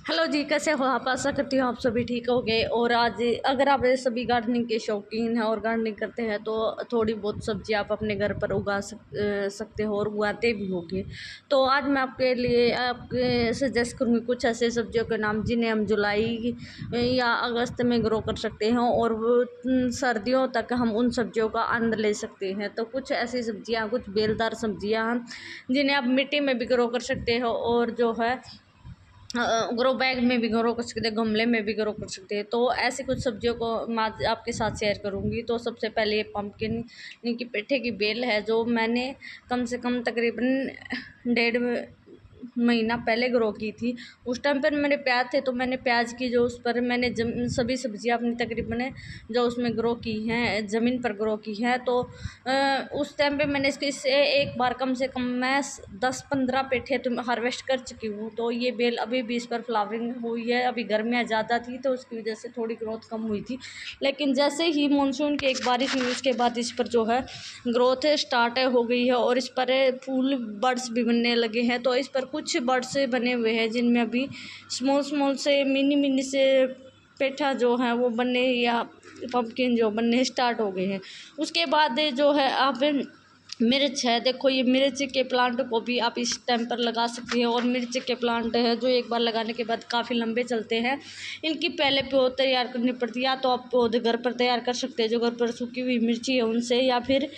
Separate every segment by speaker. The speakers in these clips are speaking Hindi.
Speaker 1: हेलो जी, कैसे हो आप? आशा करती हूँ आप सभी ठीक होंगे। और आज अगर आप सभी गार्डनिंग के शौकीन हैं और गार्डनिंग करते हैं तो थोड़ी बहुत सब्जी आप अपने घर पर उगा सकते हो और उगाते भी होंगे। तो आज मैं आपके लिए आपके सजेस्ट करूँगी कुछ ऐसे सब्जियों के नाम जिन्हें हम जुलाई या अगस्त में ग्रो कर सकते हैं और वो सर्दियों तक हम उन सब्जियों का आनंद ले सकते हैं। तो कुछ ऐसी सब्जियाँ, कुछ बेलदार सब्जियाँ जिन्हें आप मिट्टी में भी ग्रो कर सकते हो और जो है ग्रो बैग में भी ग्रो कर सकते हैं, गमले में भी ग्रो कर सकते हैं। तो ऐसी कुछ सब्जियों को मैं आज आपके साथ शेयर करूंगी। तो सबसे पहले ये पम्पकिन यानी कि पेठे की बेल है, जो मैंने कम से कम तकरीबन 1.5 महीना पहले ग्रो की थी। उस टाइम पर मेरे प्याज थे तो मैंने प्याज की जो उस पर मैंने सभी सब्जियां अपनी तकरीबन जो उसमें ग्रो की हैं, ज़मीन पर ग्रो की हैं। तो उस टाइम पे मैंने इससे एक बार कम से कम मैं 10-15 पेठे तो हार्वेस्ट कर चुकी हूँ। तो ये बेल अभी भी इस पर फ्लावरिंग हुई है। अभी गर्मियाँ ज़्यादा थी तो उसकी वजह से थोड़ी ग्रोथ कम हुई थी, लेकिन जैसे ही मानसून की एक बारिश हुई उसके बाद इस पर जो है ग्रोथ स्टार्ट हो गई है और इस पर फूल बर्ड्स भी बनने लगे हैं। तो इस पर कुछ बर्ड्स बने हुए हैं जिनमें अभी स्मॉल स्मॉल से मिनी मिनी से पेठा जो है वो बनने या पम्पकिन जो बनने स्टार्ट हो गए हैं। उसके बाद जो है आप मिर्च है, देखो ये मिर्च के प्लांट को भी आप इस टाइम पर लगा सकते हैं। और मिर्च के प्लांट है जो एक बार लगाने के बाद काफ़ी लंबे चलते हैं। इनकी पहले पौध तैयार करनी पड़ती है, या तो आप पौधे घर पर तैयार कर सकते हैं जो घर पर सूखी हुई मिर्ची है उनसे, या फिर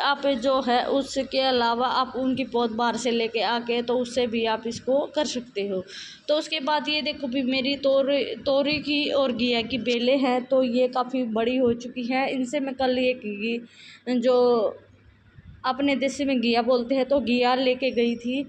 Speaker 1: आप जो है उसके अलावा आप उनकी पौध बाहर से लेके आके तो उससे भी आप इसको कर सकते हो। तो उसके बाद ये देखो भी मेरी तोरी की और घिया की बेलें हैं, तो ये काफ़ी बड़ी हो चुकी है। इनसे मैं कल एक जो अपने देसी में घिया बोलते हैं तो घिया लेके गई थी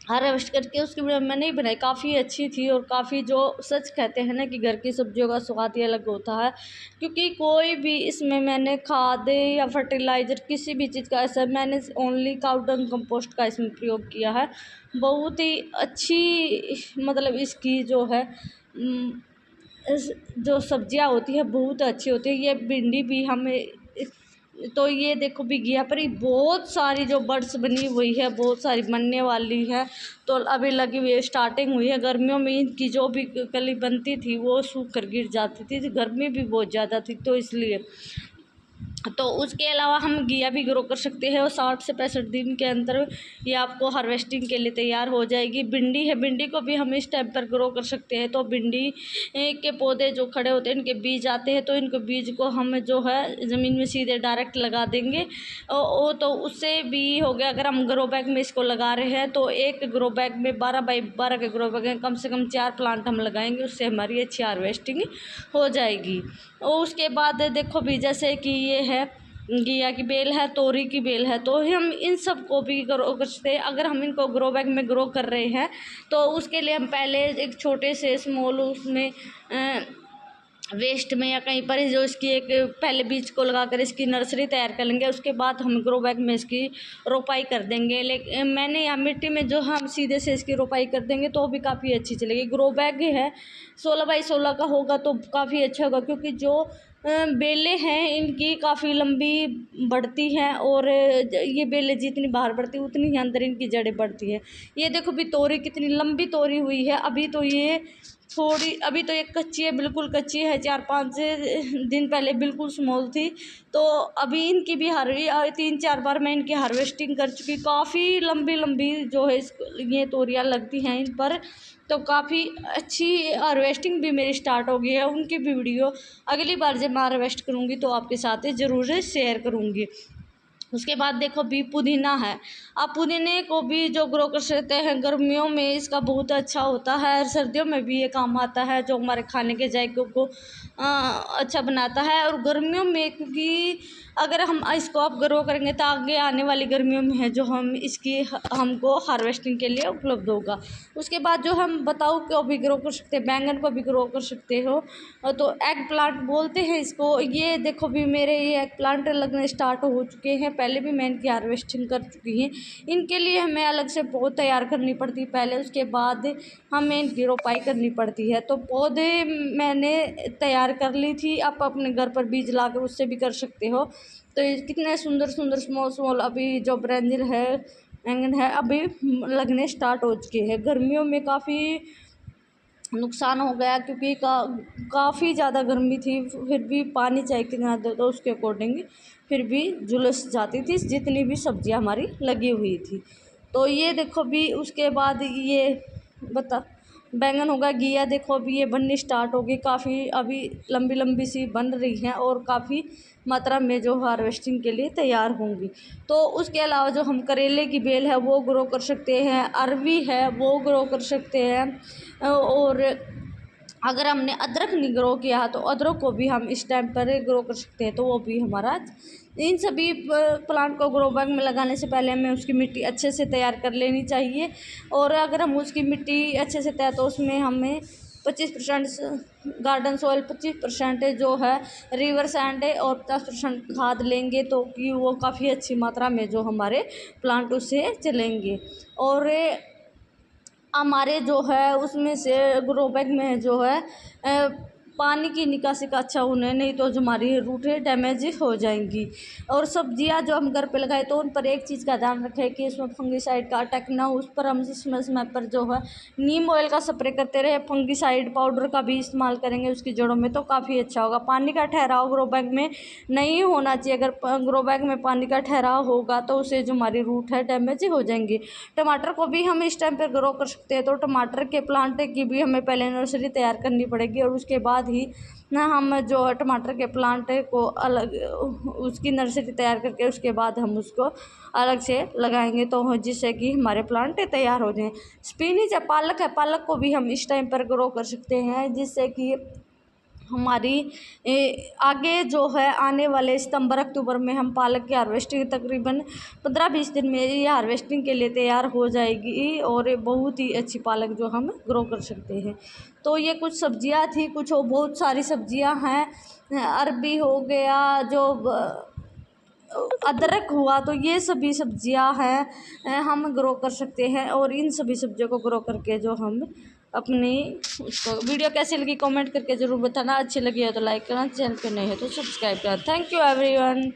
Speaker 1: हार्वेस्ट करके। उसकी वीडियो मैंने नहीं बनाई, काफ़ी अच्छी थी। और काफ़ी जो सच कहते हैं ना कि घर की सब्जियों का स्वाद ही अलग होता है, क्योंकि कोई भी इसमें मैंने खाद या फर्टिलाइज़र किसी भी चीज़ का ऐसा, मैंने ओनली काउ डंग कंपोस्ट का इसमें प्रयोग किया है। बहुत ही अच्छी मतलब इसकी जो है जो सब्जियां होती है बहुत अच्छी होती है। ये भिंडी भी हमें तो ये देखो भी घिया पर ही बहुत सारी जो बर्ड्स बनी हुई है, बहुत सारी बनने वाली है। तो अभी लगी हुई है, स्टार्टिंग हुई है। गर्मियों में इनकी जो भी कली बनती थी वो सूख कर गिर जाती थी, गर्मी भी बहुत ज़्यादा थी तो इसलिए। तो उसके अलावा हम घिया भी ग्रो कर सकते हैं और 60 से 65 दिन के अंदर ये आपको हार्वेस्टिंग के लिए तैयार हो जाएगी। भिंडी है, भिंडी को भी हम इस टाइम पर ग्रो कर सकते हैं। तो भिंडी के पौधे जो खड़े होते हैं इनके बीज आते हैं, तो इनको बीज को हम जो है ज़मीन में सीधे डायरेक्ट लगा देंगे। ओ तो उससे भी हो गया। अगर हम ग्रो बैग में इसको लगा रहे हैं तो एक ग्रो बैग में 12x12 के ग्रो बैग में कम से कम 4 प्लांट हम लगाएंगे, उससे हमारी अच्छी हार्वेस्टिंग हो जाएगी। और उसके बाद देखो भी जैसे कि ये है घिया की बेल है, तोरी की बेल है, तो हम इन सब को भी ग्रो कर सकते हैं। अगर हम इनको ग्रो बैग में ग्रो कर रहे हैं तो उसके लिए हम पहले एक छोटे से स्मॉल उसमें वेस्ट में या कहीं पर जो इसकी एक पहले बीज को लगाकर इसकी नर्सरी तैयार कर लेंगे। उसके बाद हम ग्रो बैग में इसकी रोपाई कर देंगे। लेकिन मैंने यहाँ मिट्टी में जो हम सीधे से इसकी रोपाई कर देंगे तो भी काफ़ी अच्छी चलेगी। ग्रो बैग है 16x16 का होगा तो काफ़ी अच्छा होगा, क्योंकि जो बेलें हैं इनकी काफ़ी लंबी बढ़ती हैं और ये बेलें जितनी बाहर बढ़ती है उतनी ही अंदर इनकी जड़ें बढ़ती है। ये देखो भी तोरी कितनी लंबी तोरी हुई है। अभी तो ये थोड़ी, अभी तो ये कच्ची है, बिल्कुल कच्ची है। 4-5 दिन पहले बिल्कुल स्मॉल थी। तो अभी इनकी भी 3-4 बार मैं इनकी हार्वेस्टिंग कर चुकी। काफ़ी लंबी लंबी जो है ये तोरियां लगती हैं इन पर, तो काफ़ी अच्छी हार्वेस्टिंग भी मेरी स्टार्ट हो गई है। उनकी भी वीडियो अगली बार जब मैं हार्वेस्ट करूँगी तो आपके साथ ज़रूर शेयर करूँगी। उसके बाद देखो भी पुदीना है। आप पुदीने को भी जो ग्रो कर सकते हैं, गर्मियों में इसका बहुत अच्छा होता है, सर्दियों में भी ये काम आता है, जो हमारे खाने के जायके को अच्छा बनाता है। और गर्मियों में क्योंकि अगर हम इसको आप ग्रो करेंगे तो आगे आने वाली गर्मियों में है जो हम इसकी हमको हार्वेस्टिंग के लिए उपलब्ध होगा। उसके बाद जो हम बताओ को भी ग्रो कर सकते हैं, बैंगन को भी ग्रो कर सकते हो, तो एग प्लांट बोलते हैं इसको। ये देखो भी मेरे ये एग प्लांट लगने स्टार्ट हो चुके हैं, पहले भी मैं इनकी हार्वेस्टिंग कर चुकी हैं। इनके लिए हमें अलग से पौध तैयार करनी पड़ती है पहले, उसके बाद हमें इनकी रोपाई करनी पड़ती है। तो पौधे मैंने तैयार कर ली थी, आप अपने घर पर बीज ला कर उससे भी कर सकते हो। तो ये कितने सुंदर सुंदर स्मॉल स्मॉल अभी जो ब्रेंजिल है, बैंगन है, अभी लगने स्टार्ट हो चुके हैं। गर्मियों में काफ़ी नुकसान हो गया, क्योंकि काफ़ी ज़्यादा गर्मी थी, फिर भी पानी चाहे कितना दे दो उसके अकॉर्डिंग फिर भी झुलस जाती थी जितनी भी सब्जियां हमारी लगी हुई थी। तो ये देखो भी उसके बाद ये बता बैंगन होगा, घिया देखो अभी ये बननी स्टार्ट होगी, काफ़ी अभी लंबी लंबी सी बन रही हैं और काफ़ी मात्रा में जो हार्वेस्टिंग के लिए तैयार होंगी। तो उसके अलावा जो हम करेले की बेल है वो ग्रो कर सकते हैं, अरवी है वो ग्रो कर सकते हैं, और अगर हमने अदरक नहीं ग्रो किया तो अदरक को भी हम इस टाइम पर ग्रो कर सकते हैं। तो वो भी हमारा इन सभी प्लांट को ग्रो बैग में लगाने से पहले हमें उसकी मिट्टी अच्छे से तैयार कर लेनी चाहिए। और अगर हम उसकी मिट्टी अच्छे से तैयार तो उसमें हमें 25% गार्डन सॉइल, 25% जो है रिवर सैंड है और 50% खाद लेंगे तो कि वो काफ़ी अच्छी मात्रा में जो हमारे प्लांट उससे चलेंगे। और हमारे जो है उसमें से ग्रो बैग में जो है पानी की निकासी का अच्छा होना है, नहीं तो जो हमारी रूटें डैमेज हो जाएंगी। और सब्जियां जो हम घर पे लगाए तो उन पर एक चीज़ का ध्यान रखें कि इसमें फंगीसाइड का अटैक ना हो, उस पर हम समय समय पर जो है नीम ऑयल का स्प्रे करते रहे, फंगीसाइड पाउडर का भी इस्तेमाल करेंगे उसकी जड़ों में तो काफ़ी अच्छा होगा। पानी का ठहराव ग्रो बैग में नहीं होना चाहिए, अगर ग्रो बैग में पानी का ठहराव होगा तो उससे जो हमारी रूट है डैमेज हो जाएंगी। टमाटर को भी हम इस टाइम पर ग्रो कर सकते हैं, तो टमाटर के प्लांट की भी हमें पहले नर्सरी तैयार करनी पड़ेगी और उसके बाद ही ना हम जो टमाटर के प्लांट को अलग उसकी नर्सरी तैयार करके उसके बाद हम उसको अलग से लगाएंगे, तो जिससे कि हमारे प्लांट तैयार हो जाएं। स्पिनिच है, पालक है, पालक को भी हम इस टाइम पर ग्रो कर सकते हैं, जिससे कि हमारी आगे जो है आने वाले सितंबर अक्टूबर में हम पालक की हार्वेस्टिंग तकरीबन 15-20 दिन में ये हार्वेस्टिंग के लिए तैयार हो जाएगी और बहुत ही अच्छी पालक जो हम ग्रो कर सकते हैं। तो ये कुछ सब्जियां थी, कुछ और बहुत सारी सब्जियां हैं, अरबी हो गया, जो अदरक हुआ, तो ये सभी सब्जियां हैं हम ग्रो कर सकते हैं। और इन सभी सब्जियों को ग्रो करके जो हम अपनी उसको वीडियो कैसी लगी कमेंट करके ज़रूर बताना, अच्छी लगी हो तो लाइक करना, चैनल पे नए हो तो सब्सक्राइब करना। Thank you everyone.